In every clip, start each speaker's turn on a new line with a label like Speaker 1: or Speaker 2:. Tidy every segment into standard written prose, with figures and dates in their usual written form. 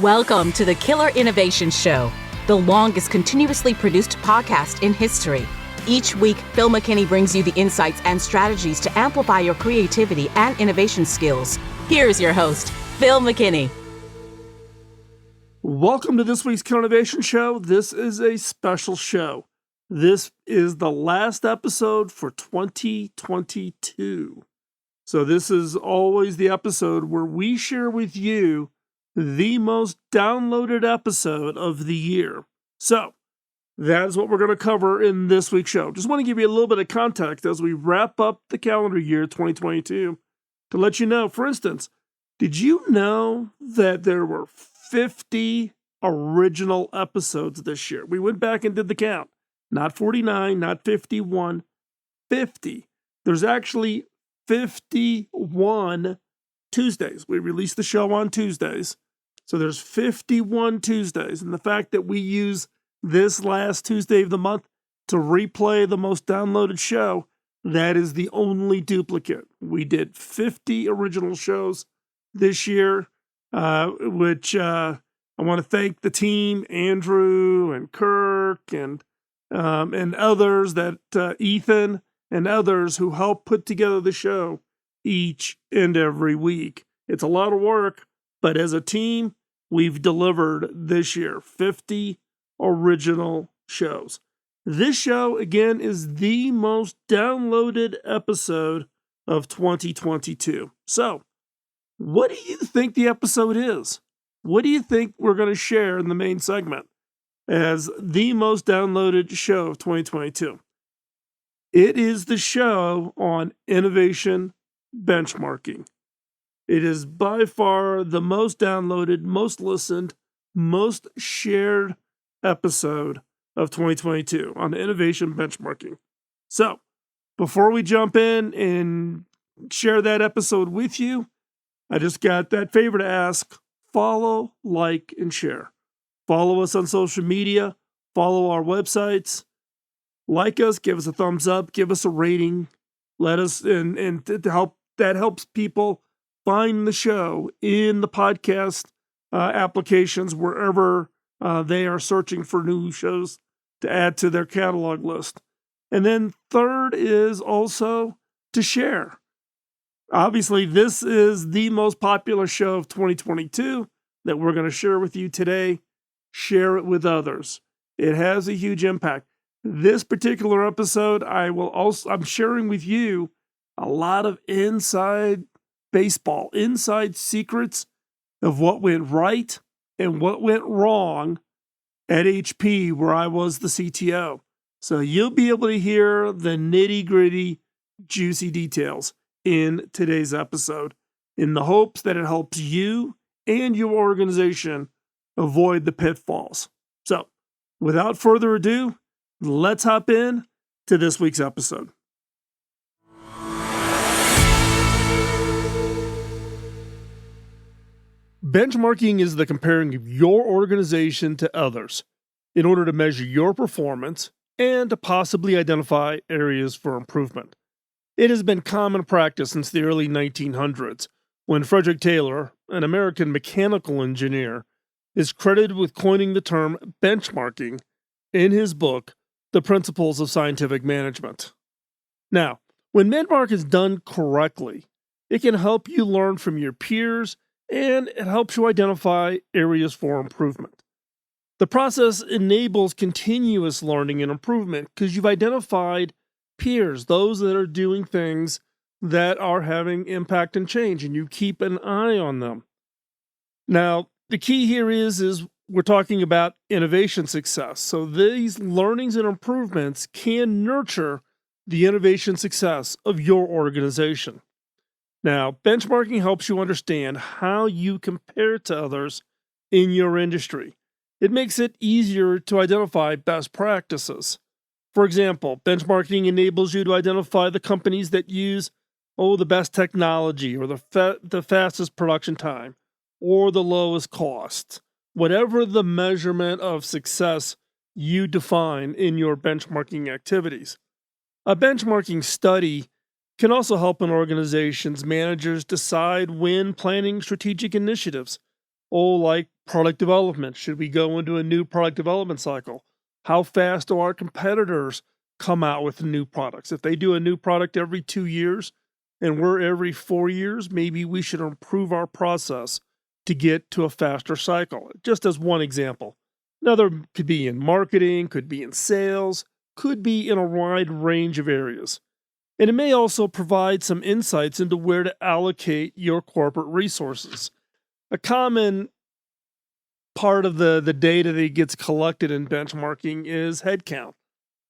Speaker 1: Welcome to the Killer Innovation Show, the longest continuously produced podcast in history. Each week, Phil McKinney brings you the insights and strategies to amplify your creativity and innovation skills. Here's your host, Phil McKinney.
Speaker 2: Welcome to this week's Killer Innovation Show. This is a special show. This is the last episode for 2022. So this is always the episode where we share with you the most downloaded episode of the year. So that is what we're going to cover in this week's show. Just want to give you a little bit of context as we wrap up the calendar year 2022 to let you know, for instance, did you know that there were 50 original episodes this year? We went back and did the count. Not 49, not 51, 50. There's actually 51 Tuesdays. We release the show on Tuesdays. So there's 51 Tuesdays. And the fact that we use this last Tuesday of the month to replay the most downloaded show, that is the only duplicate. We did 50 original shows this year, which I want to thank the team, Andrew and Kirk and others, that Ethan and others who help put together the show each and every week. It's a lot of work, but as a team, we've delivered this year 50 original shows. This show, again, is the most downloaded episode of 2022. So, what do you think the episode is? What do you think we're going to share in the main segment as the most downloaded show of 2022? It is the show on innovation benchmarking. It is by far the most downloaded, most listened, most shared episode of 2022 on innovation benchmarking. So, before we jump in and share that episode with you, I just got that favor to ask: follow, like, and share. Follow us on social media, follow our websites, like us, give us a thumbs up, give us a rating. Let us and to help, that helps people find the show in the podcast applications wherever they are searching for new shows to add to their catalog list. And then third is also to share. Obviously, this is the most popular show of 2022 that we're going to share with you today. Share it with others. It has a huge impact. This particular episode, I'm sharing with you a lot of inside baseball, inside secrets of what went right and what went wrong at HP, where I was the CTO. So you'll be able to hear the nitty-gritty, juicy details in today's episode, in the hopes that it helps you and your organization avoid the pitfalls. So, without further ado, let's hop in to this week's episode. Benchmarking is the comparing of your organization to others in order to measure your performance and to possibly identify areas for improvement. It has been common practice since the early 1900s, when Frederick Taylor, an American mechanical engineer, is credited with coining the term benchmarking in his book, The Principles of Scientific Management. Now, when benchmark is done correctly, it can help you learn from your peers and it helps you identify areas for improvement. The process enables continuous learning and improvement because you've identified peers, those that are doing things that are having impact and change, and you keep an eye on them. Now, the key here is we're talking about innovation success. So these learnings and improvements can nurture the innovation success of your organization. Now, benchmarking helps you understand how you compare to others in your industry. It makes it easier to identify best practices. For example, benchmarking enables you to identify the companies that use the best technology or the fastest production time or the lowest cost. Whatever the measurement of success you define in your benchmarking activities. A benchmarking study can also help an organization's managers decide when planning strategic initiatives, like Product development. Should we go into a new product development cycle? How fast do our competitors come out with new products? If they do a new product every 2 years and we're every 4 years, maybe we should improve our process to get to a faster cycle. Just as one example. Another could be in marketing, could be in sales, could be in a wide range of areas. And it may also provide some insights into where to allocate your corporate resources. A common part of the data that gets collected in benchmarking is headcount.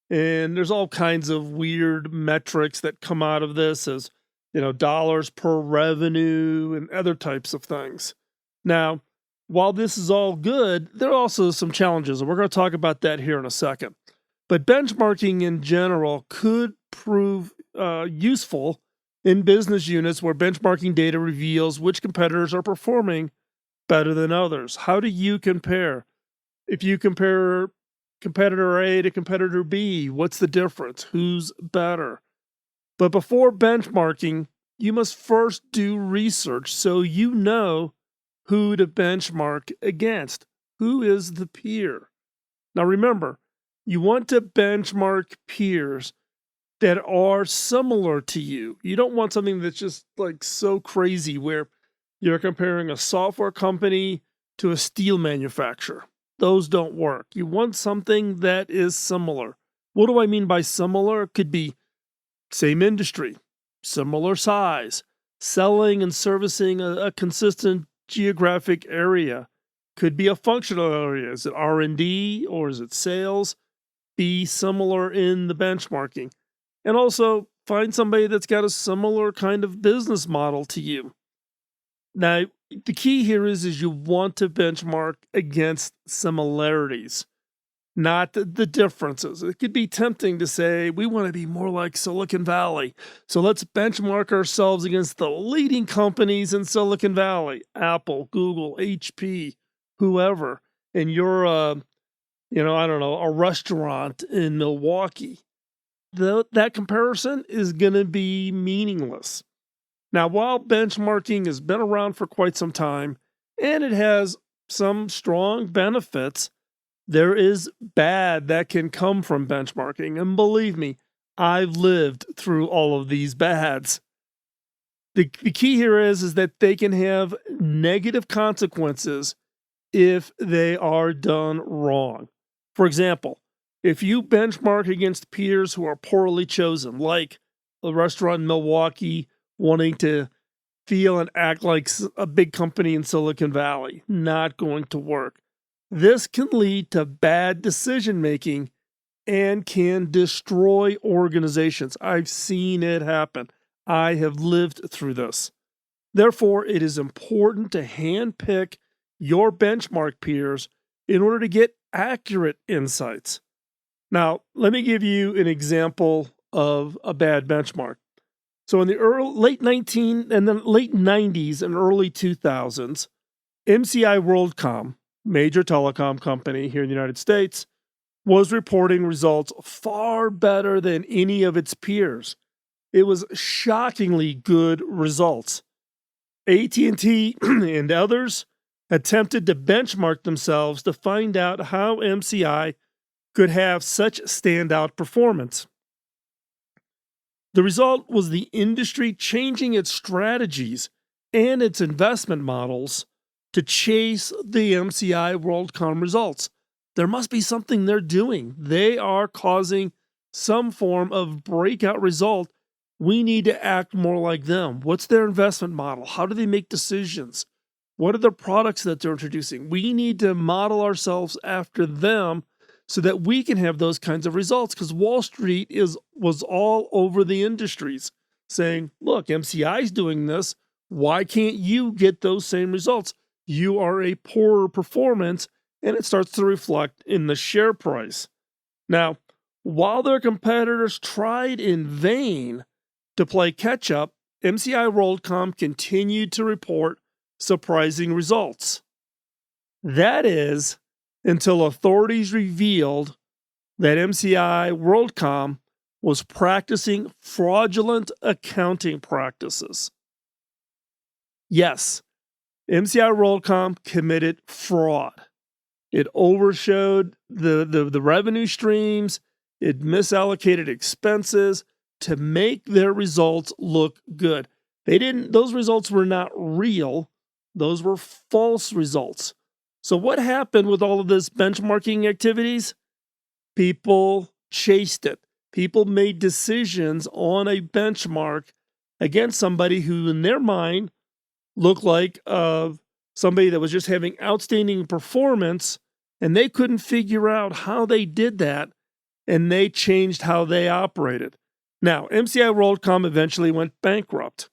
Speaker 2: And there's all kinds of weird metrics that come out of this as, dollars per revenue and other types of things. Now, while this is all good, there are also some challenges, and we're going to talk about that here in a second. But benchmarking in general could prove useful in business units where benchmarking data reveals which competitors are performing better than others. How do you compare? If you compare competitor A to competitor B, what's the difference? Who's better? But before benchmarking, you must first do research so you know who to benchmark against. Who is the peer? Now remember, you want to benchmark peers that are similar to you. You don't want something that's just like so crazy where you're comparing a software company to a steel manufacturer. Those don't work. You want something that is similar. What do I mean by similar? It could be same industry, similar size, selling and servicing a consistent geographic area. Could be a functional area. Is it R&D or is it sales? Be similar in the benchmarking. And also find somebody that's got a similar kind of business model to you. Now, the key here is you want to benchmark against similarities, not the differences. It could be tempting to say, we want to be more like Silicon Valley. So let's benchmark ourselves against the leading companies in Silicon Valley, Apple, Google, HP, whoever. And you're, I don't know, a restaurant in Milwaukee. That comparison is going to be meaningless. Now, while benchmarking has been around for quite some time, and it has some strong benefits, there is bad that can come from benchmarking. And believe me, I've lived through all of these bads. The key here is that they can have negative consequences if they are done wrong. For example, if you benchmark against peers who are poorly chosen, like a restaurant in Milwaukee wanting to feel and act like a big company in Silicon Valley, not going to work. This can lead to bad decision making and can destroy organizations. I've seen it happen. I have lived through this. Therefore, it is important to handpick your benchmark peers in order to get accurate insights. Now, let me give you an example of a bad benchmark. So in the late 90s and early 2000s, MCI WorldCom, major telecom company here in the United States, was reporting results far better than any of its peers. It was shockingly good results. AT&T and others attempted to benchmark themselves to find out how MCI could have such standout performance. The result was the industry changing its strategies and its investment models to chase the MCI WorldCom results. There must be something they're doing. They are causing some form of breakout result. We need to act more like them. What's their investment model? How do they make decisions? What are the products that they're introducing? We need to model ourselves after them so that we can have those kinds of results, because Wall Street was all over the industries saying, look, MCI is doing this. Why can't you get those same results? You are a poorer performance, and it starts to reflect in the share price. Now, while their competitors tried in vain to play catch up, MCI WorldCom continued to report surprising results. That is, until authorities revealed that MCI WorldCom was practicing fraudulent accounting practices. Yes, MCI WorldCom committed fraud. It overshowed the revenue streams. It misallocated expenses to make their results look good. Those results were not real. Those were false results. So what happened with all of this benchmarking activities? People chased it. People made decisions on a benchmark against somebody who, in their mind, looked like somebody that was just having outstanding performance, and they couldn't figure out how they did that, and they changed how they operated. Now, MCI WorldCom eventually went bankrupt.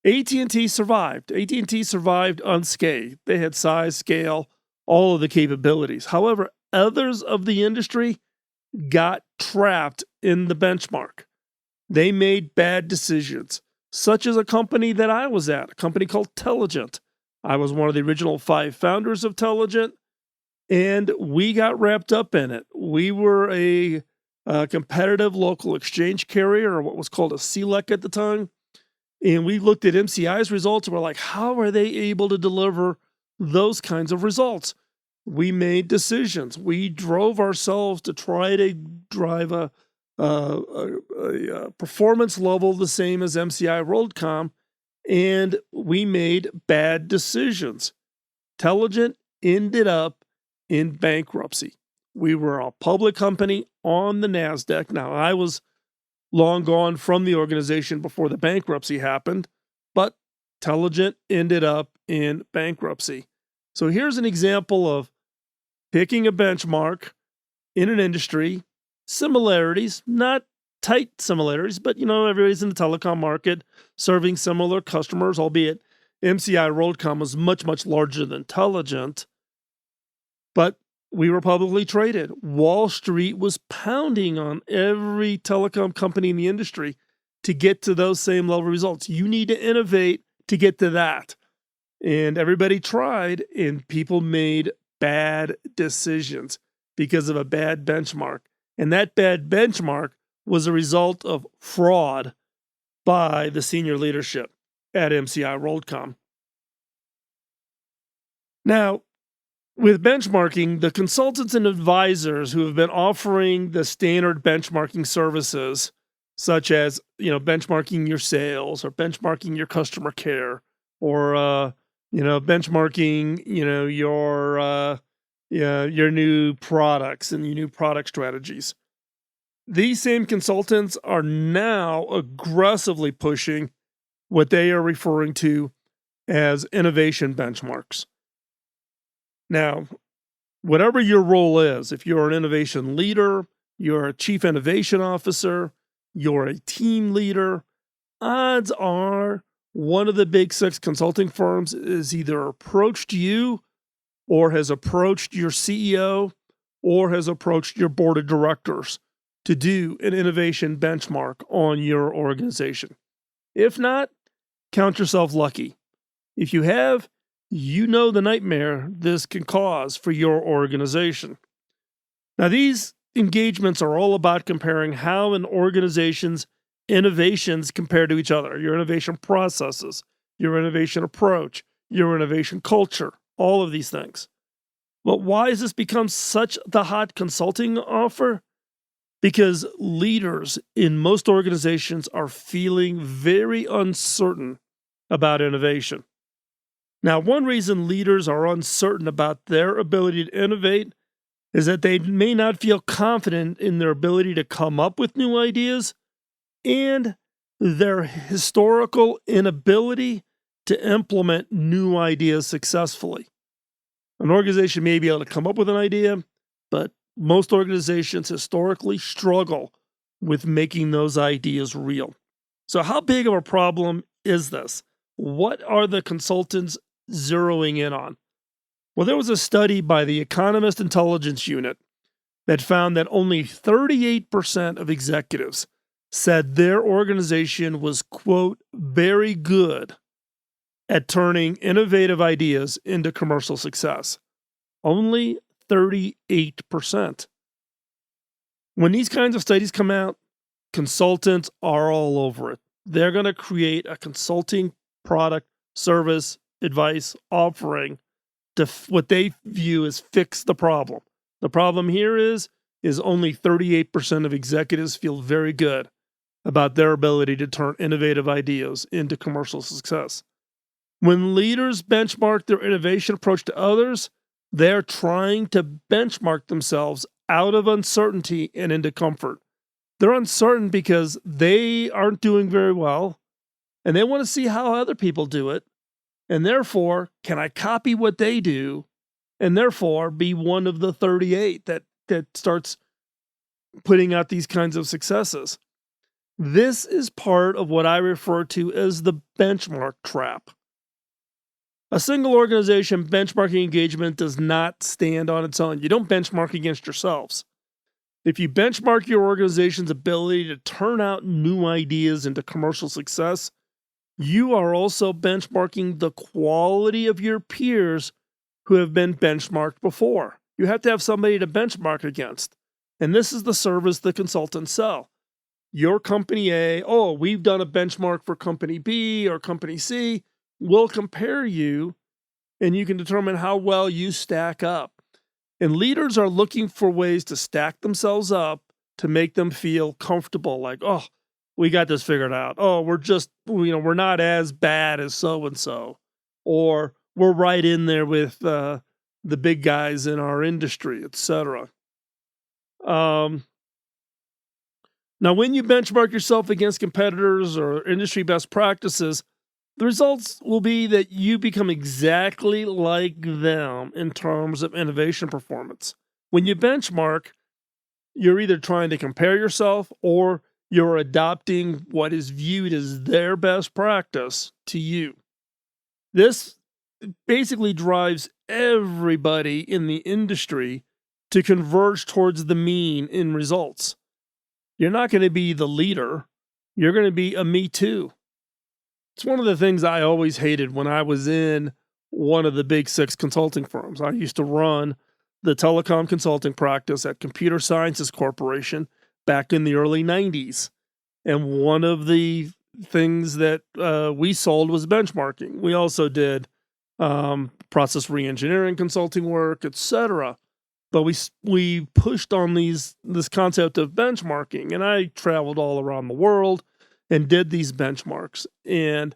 Speaker 2: AT&T survived. AT&T survived unscathed. They had size, scale, all of the capabilities. However, others of the industry got trapped in the benchmark. They made bad decisions, such as a company that I was at, a company called Telligent. I was one of the original 5 founders of Telligent, and we got wrapped up in it. We were a competitive local exchange carrier, or what was called a CLEC at the time. And we looked at MCI's results and we're like, how are they able to deliver those kinds of results? We made decisions. We drove ourselves to try to drive a performance level the same as MCI WorldCom, and we made bad decisions. Telligent ended up in bankruptcy. We were a public company on the NASDAQ. Now, I was long gone from the organization before the bankruptcy happened, but Telligent ended up in bankruptcy. So here's an example of picking a benchmark in an industry, similarities, not tight similarities, but everybody's in the telecom market serving similar customers, albeit MCI WorldCom was much, much larger than Telligent, but we were publicly traded. Wall Street was pounding on every telecom company in the industry to get to those same level results. You need to innovate to get to that. And everybody tried, and people made bad decisions because of a bad benchmark. And that bad benchmark was a result of fraud by the senior leadership at MCI WorldCom. Now, with benchmarking, the consultants and advisors who have been offering the standard benchmarking services, such as benchmarking your sales or benchmarking your customer care, or benchmarking your new products and your new product strategies. These same consultants are now aggressively pushing what they are referring to as innovation benchmarks. Now, whatever your role is, if you're an innovation leader, you're a chief innovation officer, you're a team leader, odds are one of the big 6 consulting firms has either approached you or has approached your CEO or has approached your board of directors to do an innovation benchmark on your organization. If not, count yourself lucky. If you have, you know the nightmare this can cause for your organization. Now, these engagements are all about comparing how an organization's innovations compare to each other, your innovation processes, your innovation approach, your innovation culture, all of these things. But why has this become such the hot consulting offer? Because leaders in most organizations are feeling very uncertain about innovation. Now, one reason leaders are uncertain about their ability to innovate is that they may not feel confident in their ability to come up with new ideas and their historical inability to implement new ideas successfully. An organization may be able to come up with an idea, but most organizations historically struggle with making those ideas real. So how big of a problem is this? What are the consultants zeroing in on? Well, there was a study by the Economist Intelligence Unit that found that only 38% of executives said their organization was, quote, very good at turning innovative ideas into commercial success. Only 38%. When these kinds of studies come out, consultants are all over it. They're going to create a consulting product, service, advice offering to what they view as fix the problem. The problem here is only 38% of executives feel very good about their ability to turn innovative ideas into commercial success. When leaders benchmark their innovation approach to others, they're trying to benchmark themselves out of uncertainty and into comfort. They're uncertain because they aren't doing very well, and they want to see how other people do it. And therefore, can I copy what they do and therefore be one of the 38 that starts putting out these kinds of successes? This is part of what I refer to as the benchmark trap. A single organization benchmarking engagement does not stand on its own. You don't benchmark against yourselves. If you benchmark your organization's ability to turn out new ideas into commercial success, you are also benchmarking the quality of your peers who have been benchmarked before. You have to have somebody to benchmark against. And this is the service the consultants sell. Your company A, oh, we've done a benchmark for company B or company C. We'll compare you, and you can determine how well you stack up. And leaders are looking for ways to stack themselves up to make them feel comfortable, like, oh, we got this figured out. Oh, we're not as bad as so-and-so. Or we're right in there with the big guys in our industry, etc. Now, when you benchmark yourself against competitors or industry best practices, the results will be that you become exactly like them in terms of innovation performance. When you benchmark, you're either trying to compare yourself or you're adopting what is viewed as their best practice to you. This basically drives everybody in the industry to converge towards the mean in results. You're not going to be the leader. You're going to be a me too. It's one of the things I always hated when I was in one of the big 6 consulting firms. I used to run the telecom consulting practice at Computer Sciences Corporation back in the early 90s. And one of the things that we sold was benchmarking. We also did process reengineering consulting work, etc. But we pushed on this concept of benchmarking, and I traveled all around the world and did these benchmarks. And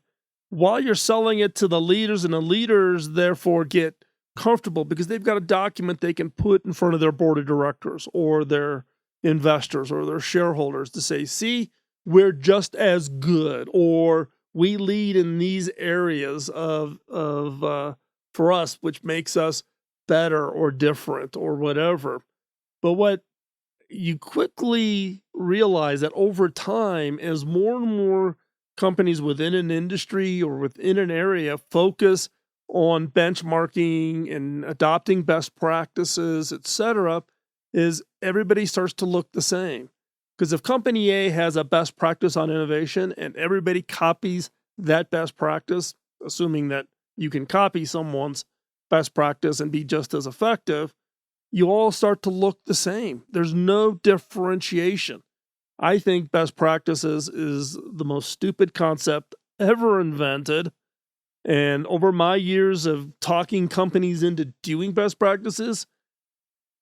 Speaker 2: while you're selling it to the leaders, and the leaders therefore get comfortable because they've got a document they can put in front of their board of directors or their investors or their shareholders to say, see, we're just as good, or we lead in these areas for us, which makes us better or different or whatever. But what you quickly realize that over time, as more and more companies within an industry or within an area focus on benchmarking and adopting best practices, etc., is everybody starts to look the same. Because if company A has a best practice on innovation and everybody copies that best practice, assuming that you can copy someone's best practice and be just as effective, you all start to look the same. There's no differentiation. I think best practices is the most stupid concept ever invented. And over my years of talking companies into doing best practices,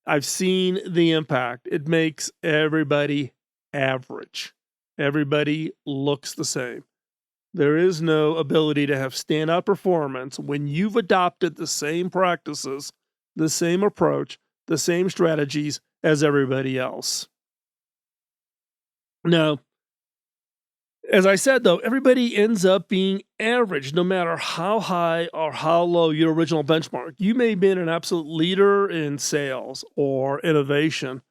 Speaker 2: I've seen the impact. It makes everybody average. Everybody looks the same. There is no ability to have standout performance when you've adopted the same practices, the same approach, the same strategies as everybody else. Now, as I said, though, everybody ends up being average, no matter how high or how low your original benchmark. You may have been an absolute leader in sales or innovation,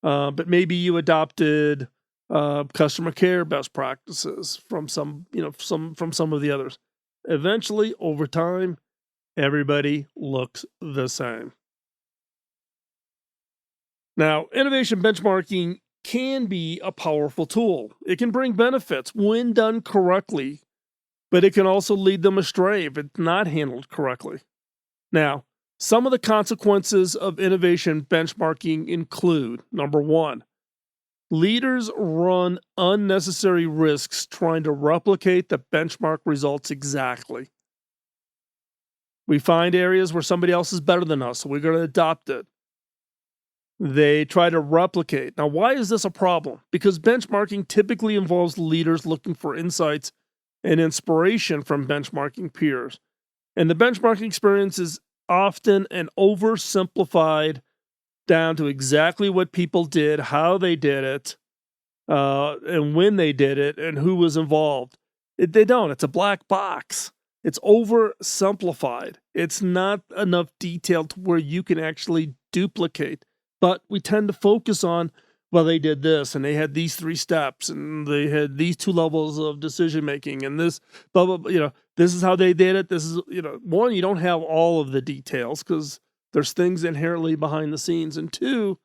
Speaker 2: but maybe you adopted customer care best practices from some of the others. Eventually, over time, everybody looks the same. Now, innovation benchmarking can be a powerful tool. It can bring benefits when done correctly, but it can also lead them astray if it's not handled correctly. Now, some of the consequences of innovation benchmarking include, number one, leaders run unnecessary risks trying to replicate the benchmark results exactly. We find areas where somebody else is better than us, so we're going to adopt it. They try to replicate. Now, why is this a problem? Because benchmarking typically involves leaders looking for insights and inspiration from benchmarking peers. And the benchmarking experience is often an oversimplified down to exactly what people did, how they did it, and when they did it, and who was involved. They don't. It's a black box. It's oversimplified. It's not enough detail to where you can actually duplicate. But we tend to focus on, well, they did this, and they had these 3 steps, and they had these 2 levels of decision making, and this, blah, blah, blah, this is how they did it. This is, one, you don't have all of the details because there's things inherently behind the scenes. And 2,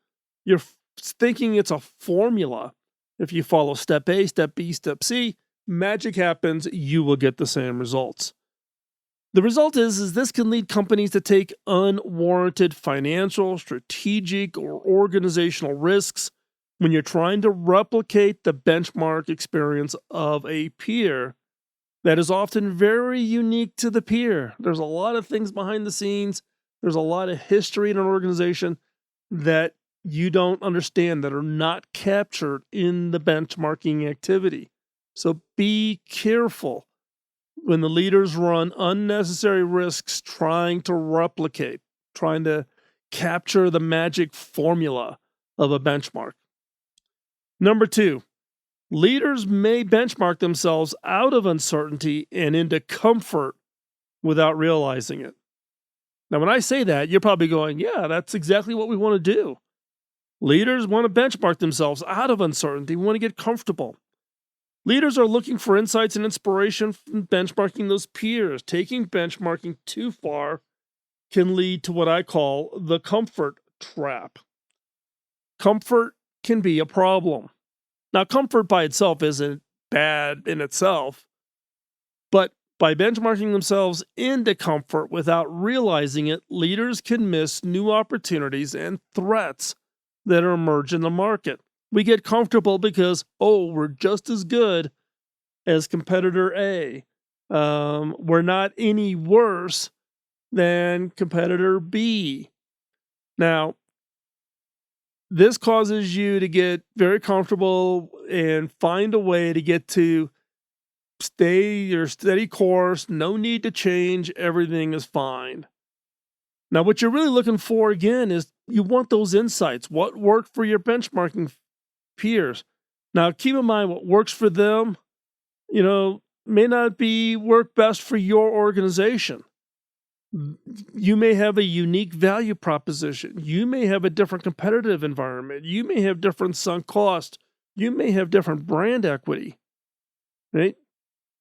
Speaker 2: you're thinking it's a formula. If you follow step A, step B, step C, magic happens, you will get the same results. The result is this can lead companies to take unwarranted financial, strategic, or organizational risks when you're trying to replicate the benchmark experience of a peer that is often very unique to the peer. There's a lot of things behind the scenes. There's a lot of history in an organization that you don't understand, that are not captured in the benchmarking activity. So be careful when the leaders run unnecessary risks trying to replicate, trying to capture the magic formula of a benchmark. Number 2, leaders may benchmark themselves out of uncertainty and into comfort without realizing it. Now, when I say that, you're probably going, yeah, that's exactly what we want to do. Leaders want to benchmark themselves out of uncertainty. We want to get comfortable. Leaders are looking for insights and inspiration from benchmarking those peers. Taking benchmarking too far can lead to what I call the comfort trap. Comfort can be a problem. Now, comfort by itself isn't bad in itself, but by benchmarking themselves into comfort without realizing it, leaders can miss new opportunities and threats that emerge in the market. We get comfortable because, we're just as good as competitor A. We're not any worse than competitor B. Now, this causes you to get very comfortable and find a way to get to stay your steady course, no need to change, everything is fine. Now, what you're really looking for, again, is you want those insights. What worked for your benchmarking peers? Now, keep in mind what works for them, may not work best for your organization. You may have a unique value proposition. You may have a different competitive environment. You may have different sunk cost. You may have different brand equity, right?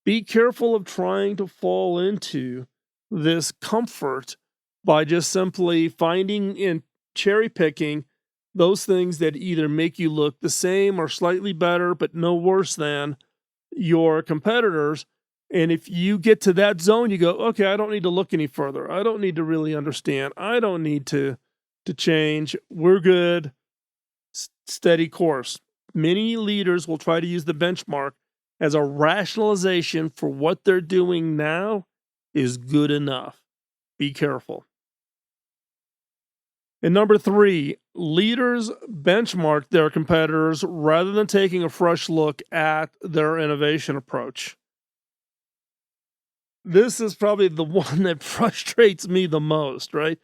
Speaker 2: Be careful of trying to fall into this comfort by just simply finding and cherry picking those things that either make you look the same or slightly better, but no worse than your competitors. And if you get to that zone, you go, okay, I don't need to look any further. I don't need to really understand. I don't need to change. We're good. Steady course. Many leaders will try to use the benchmark as a rationalization for what they're doing now is good enough. Be careful. And number 3, leaders benchmark their competitors rather than taking a fresh look at their innovation approach. This is probably the one that frustrates me the most, right?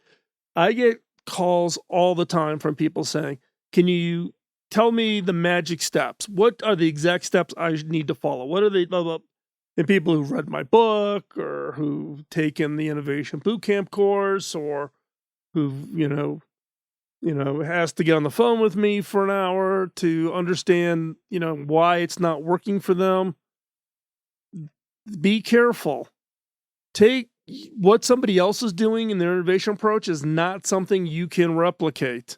Speaker 2: I get calls all the time from people saying, can you tell me the magic steps? What are the exact steps I need to follow? What are they? And people who've read my book or who've taken the Innovation Bootcamp course or who've, has to get on the phone with me for an hour to understand, why it's not working for them. Be careful. Take what somebody else is doing in their innovation approach is not something you can replicate.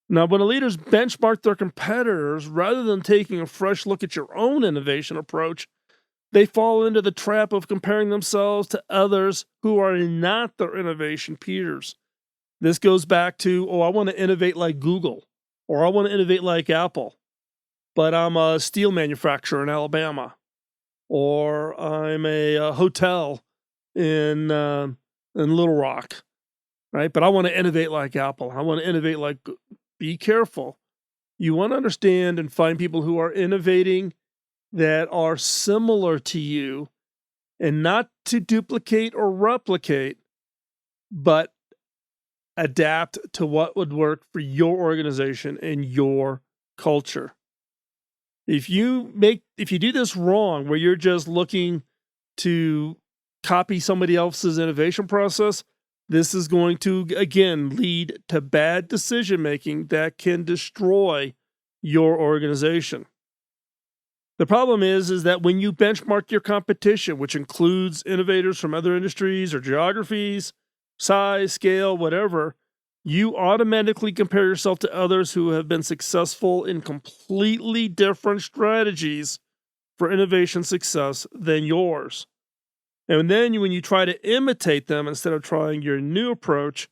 Speaker 2: Now, when leaders benchmark their competitors, rather than taking a fresh look at your own innovation approach, they fall into the trap of comparing themselves to others who are not their innovation peers. This goes back to, I want to innovate like Google, or I want to innovate like Apple, but I'm a steel manufacturer in Alabama, or I'm a hotel in and Little Rock, right? But I want to innovate like Apple. I want to innovate like, be careful. You want to understand and find people who are innovating that are similar to you, and not to duplicate or replicate, but adapt to what would work for your organization and your culture. If you do this wrong, where you're just looking to copy somebody else's innovation process, this is going to, again, lead to bad decision making that can destroy your organization. The problem is that when you benchmark your competition, which includes innovators from other industries or geographies, size, scale, whatever, you automatically compare yourself to others who have been successful in completely different strategies for innovation success than yours. And then when you try to imitate them instead of trying your new approach,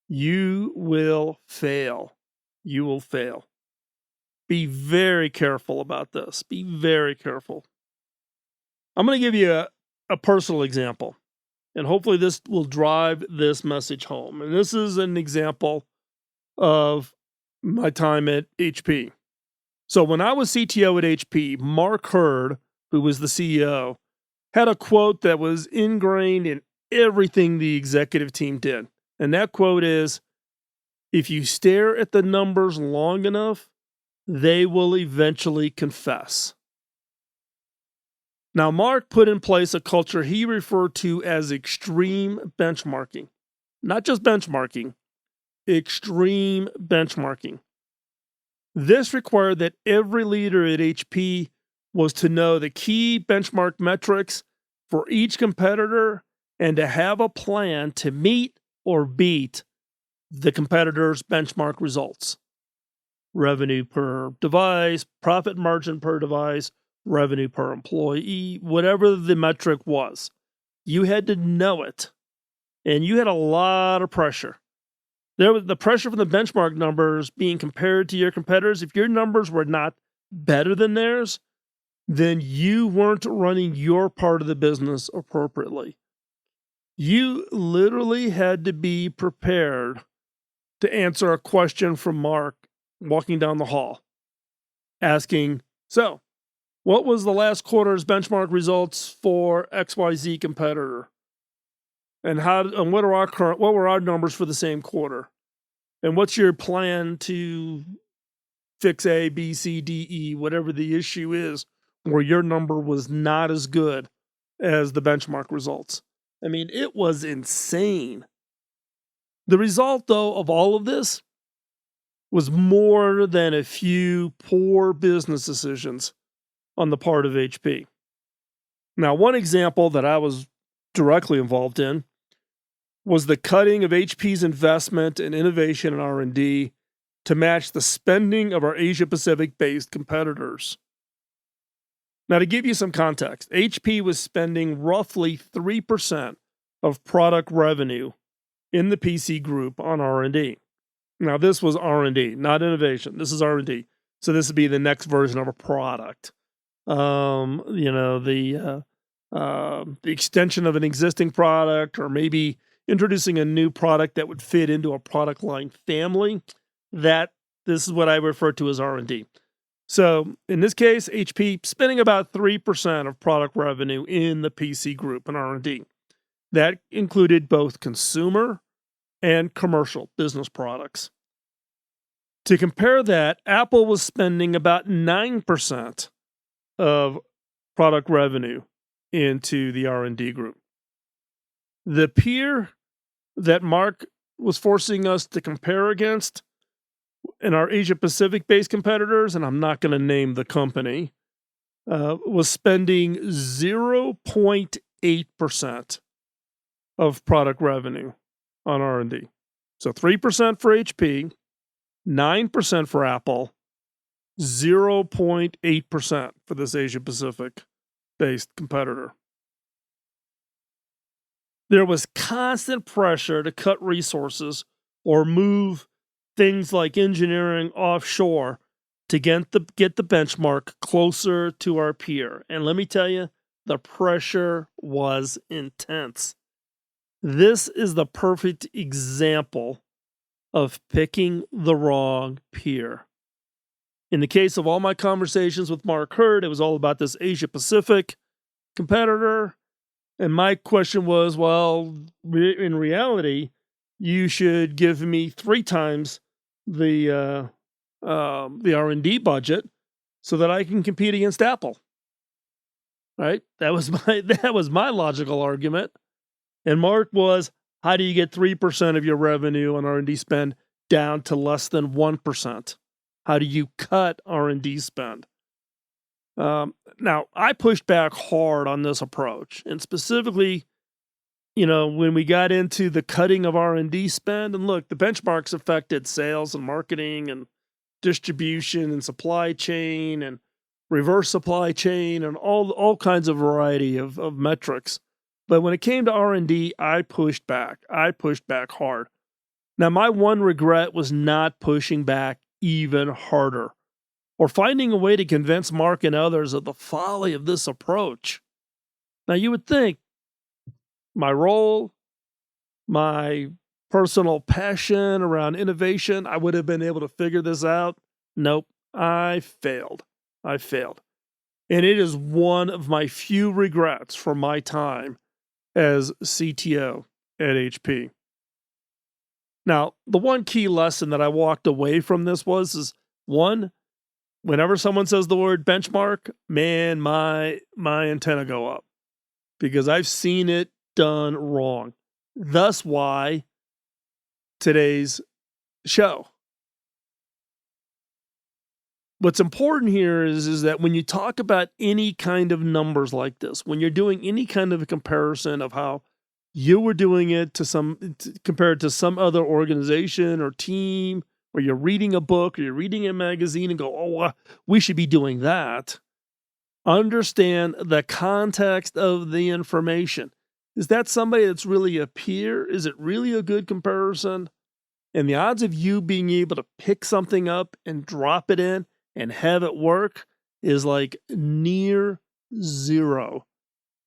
Speaker 2: you will fail. You will fail. Be very careful about this. Be very careful. I'm going to give you a personal example, and hopefully this will drive this message home. And this is an example of my time at HP. So when I was CTO at HP, Mark Hurd, who was the CEO, had a quote that was ingrained in everything the executive team did. And that quote is, if you stare at the numbers long enough, they will eventually confess. Now, Mark put in place a culture he referred to as extreme benchmarking. Not just benchmarking, extreme benchmarking. This required that every leader at HP was to know the key benchmark metrics for each competitor and to have a plan to meet or beat the competitor's benchmark results. Revenue per device, profit margin per device, revenue per employee, whatever the metric was. You had to know it. And you had a lot of pressure. There was the pressure from the benchmark numbers being compared to your competitors. If your numbers were not better than theirs, then you weren't running your part of the business appropriately. You literally had to be prepared to answer a question from Mark walking down the hall, asking, so, what was the last quarter's benchmark results for XYZ competitor? And what were our numbers for the same quarter? And what's your plan to fix A, B, C, D, E, whatever the issue is, where your number was not as good as the benchmark results? I mean, it was insane. The result, though, of all of this was more than a few poor business decisions on the part of HP. Now, one example that I was directly involved in was the cutting of HP's investment in innovation and R&D to match the spending of our Asia-Pacific-based competitors. Now, to give you some context, HP was spending roughly 3% of product revenue in the PC group on R&D. Now, this was R&D, not innovation. This is R&D. So this would be the next version of a product. The extension of an existing product, or maybe introducing a new product that would fit into a product line family. This is what I refer to as R&D. So in this case, HP spending about 3% of product revenue in the PC group in R&D. That included both consumer and commercial business products. To compare that, Apple was spending about 9% of product revenue into the R&D group. The peer that Mark was forcing us to compare against in our Asia-Pacific-based competitors, and I'm not going to name the company, was spending 0.8% of product revenue on R&D. So 3% for HP, 9% for Apple, 0.8% for this Asia-Pacific-based competitor. There was constant pressure to cut resources or move things like engineering offshore to get the benchmark closer to our peer. And let me tell you, the pressure was intense. This is the perfect example of picking the wrong peer. In the case of all my conversations with Mark Hurd, it was all about this Asia Pacific competitor. And my question was, well, in reality, you should give me 3 times the R&D budget so that I can compete against Apple. Right? That was my logical argument. And Mark was, how do you get 3% of your revenue on R&D spend down to less than 1%? How do you cut R&D spend? Now, I pushed back hard on this approach, and specifically, when we got into the cutting of R&D spend, and look, the benchmarks affected sales and marketing and distribution and supply chain and reverse supply chain and all kinds of variety of metrics. But when it came to R&D, I pushed back. I pushed back hard. Now, my one regret was not pushing back even harder or finding a way to convince Mark and others of the folly of this approach. Now, you would think my role, my personal passion around innovation, I would have been able to figure this out. Nope, I failed. And it is one of my few regrets from my time as CTO at HP. Now, the one key lesson that I walked away from this is one, whenever someone says the word benchmark, man, my antenna go up because I've seen it done wrong. Thus why today's show. What's important here is that when you talk about any kind of numbers like this, when you're doing any kind of a comparison of how you were doing it compared to some other organization or team, or you're reading a book or you're reading a magazine and go, oh, we should be doing that. Understand the context of the information. Is that somebody that's really a peer? Is it really a good comparison? And the odds of you being able to pick something up and drop it in and have it work is like near zero.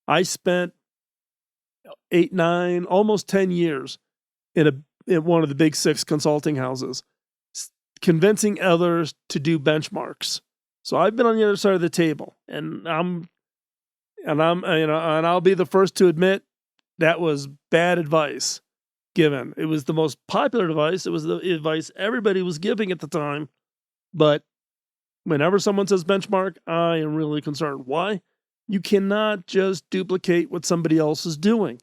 Speaker 2: I spent 8, 9, almost 10 years in one of the big 6 consulting houses, convincing others to do benchmarks. So I've been on the other side of the table, and I'll be the first to admit that was bad advice given. It was the most popular advice. It was the advice everybody was giving at the time. But whenever someone says benchmark, I am really concerned. Why? You cannot just duplicate what somebody else is doing.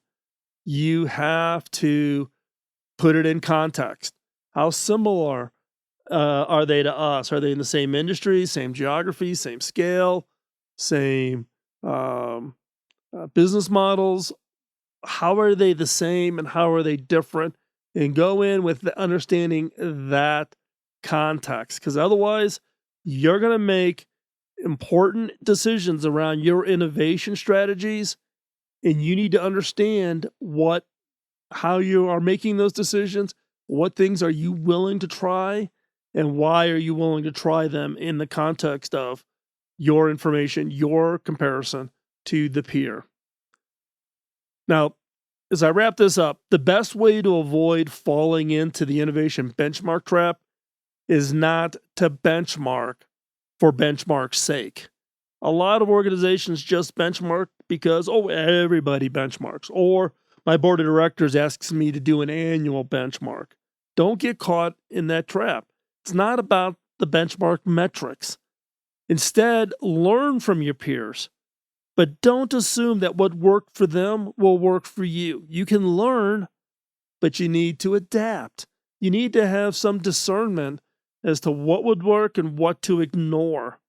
Speaker 2: You have to put it in context. How similar are they to us? Are they in the same industry, same geography, same scale, same business models? How are they the same and how are they different? And go in with the understanding that context, because otherwise you're going to make important decisions around your innovation strategies, and you need to understand how you are making those decisions, what things are you willing to try, and why are you willing to try them in the context of your information, your comparison to the peer. Now, as I wrap this up, the best way to avoid falling into the innovation benchmark trap is not to benchmark for benchmark's sake. A lot of organizations just benchmark because, everybody benchmarks, or my board of directors asks me to do an annual benchmark. Don't get caught in that trap. It's not about the benchmark metrics. Instead, learn from your peers, but don't assume that what worked for them will work for you. You can learn, but you need to adapt. You need to have some discernment as to what would work and what to ignore.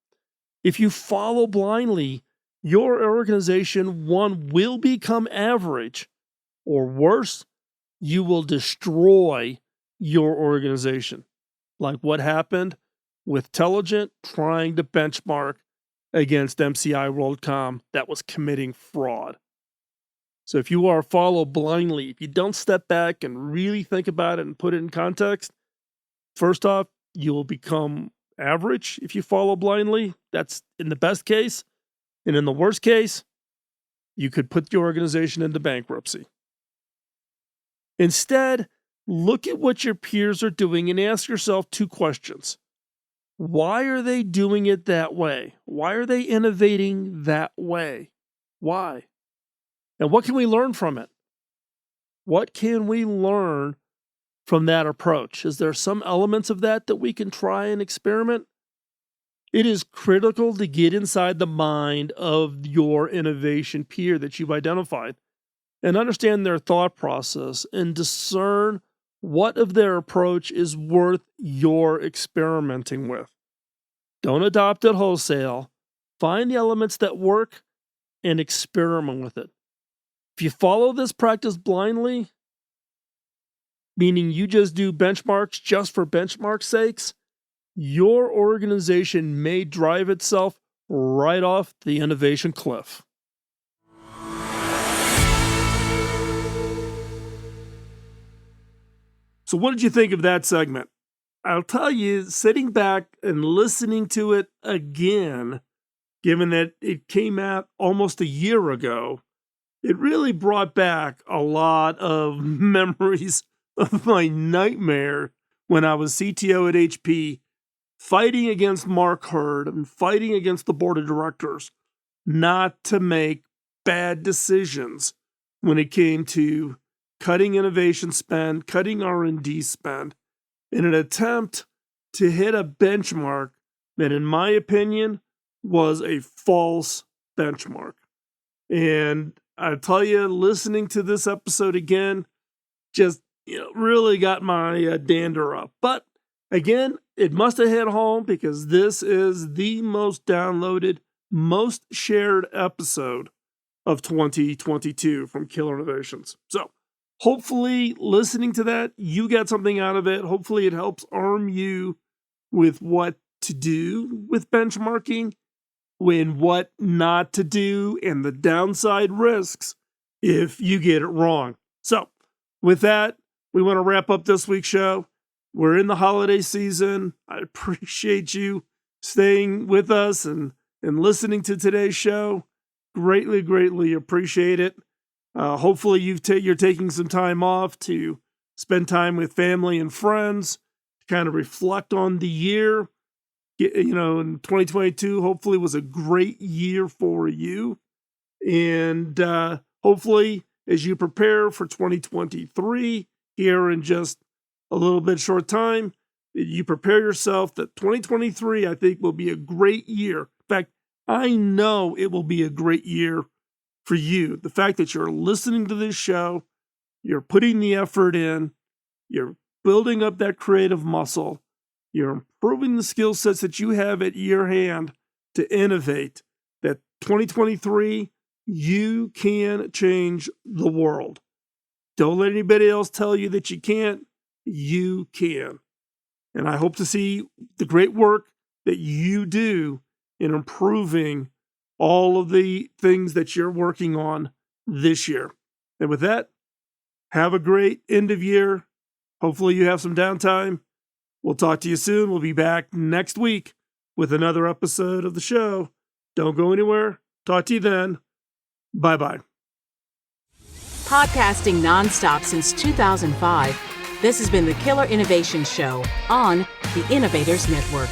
Speaker 2: If you follow blindly, your organization, one, will become average, or worse, you will destroy your organization. Like what happened with Telligent trying to benchmark against MCI WorldCom that was committing fraud. So if you follow blindly, if you don't step back and really think about it and put it in context, first off, you will become average if you follow blindly. That's in the best case. And in the worst case, you could put your organization into bankruptcy. Instead, look at what your peers are doing and ask yourself 2 questions. Why are they doing it that way? Why are they innovating that way? Why? And what can we learn from it? What can we learn from that approach? Is there some elements of that we can try and experiment? It is critical to get inside the mind of your innovation peer that you've identified and understand their thought process and discern what of their approach is worth your experimenting with. Don't adopt it wholesale. Find the elements that work and experiment with it. If you follow this practice blindly, meaning you just do benchmarks just for benchmark's sakes, your organization may drive itself right off the innovation cliff. So what did you think of that segment? I'll tell you, sitting back and listening to it again, given that it came out almost a year ago, it really brought back a lot of memories of my nightmare when I was CTO at HP, fighting against Mark Hurd and fighting against the board of directors not to make bad decisions when it came to cutting innovation spend, cutting R&D spend, in an attempt to hit a benchmark that, in my opinion, was a false benchmark. And I tell you, listening to this episode again, just really got my dander up. But again, it must have hit home because this is the most downloaded, most shared episode of 2022 from Killer Innovations. So hopefully listening to that, you got something out of it. Hopefully it helps arm you with what to do with benchmarking, when what not to do, and the downside risks if you get it wrong. So with that, we want to wrap up this week's show. We're in the holiday season. I appreciate you staying with us and listening to today's show. Greatly, greatly appreciate it. Hopefully you're taking some time off to spend time with family and friends, to kind of reflect on the year. In 2022, hopefully was a great year for you. And hopefully as you prepare for 2023 here in just a little bit short time, you prepare yourself that 2023, I think, will be a great year. In fact, I know it will be a great year for you. The fact that you're listening to this show, you're putting the effort in, you're building up that creative muscle, you're improving the skill sets that you have at your hand to innovate, that 2023, you can change the world. Don't let anybody else tell you that you can't. You can. And I hope to see the great work that you do in improving all of the things that you're working on this year. And with that, have a great end of year. Hopefully you have some downtime. We'll talk to you soon. We'll be back next week with another episode of the show. Don't go anywhere. Talk to you then. Bye-bye.
Speaker 1: Podcasting nonstop since 2005, this has been the Killer Innovation Show on the Innovators Network.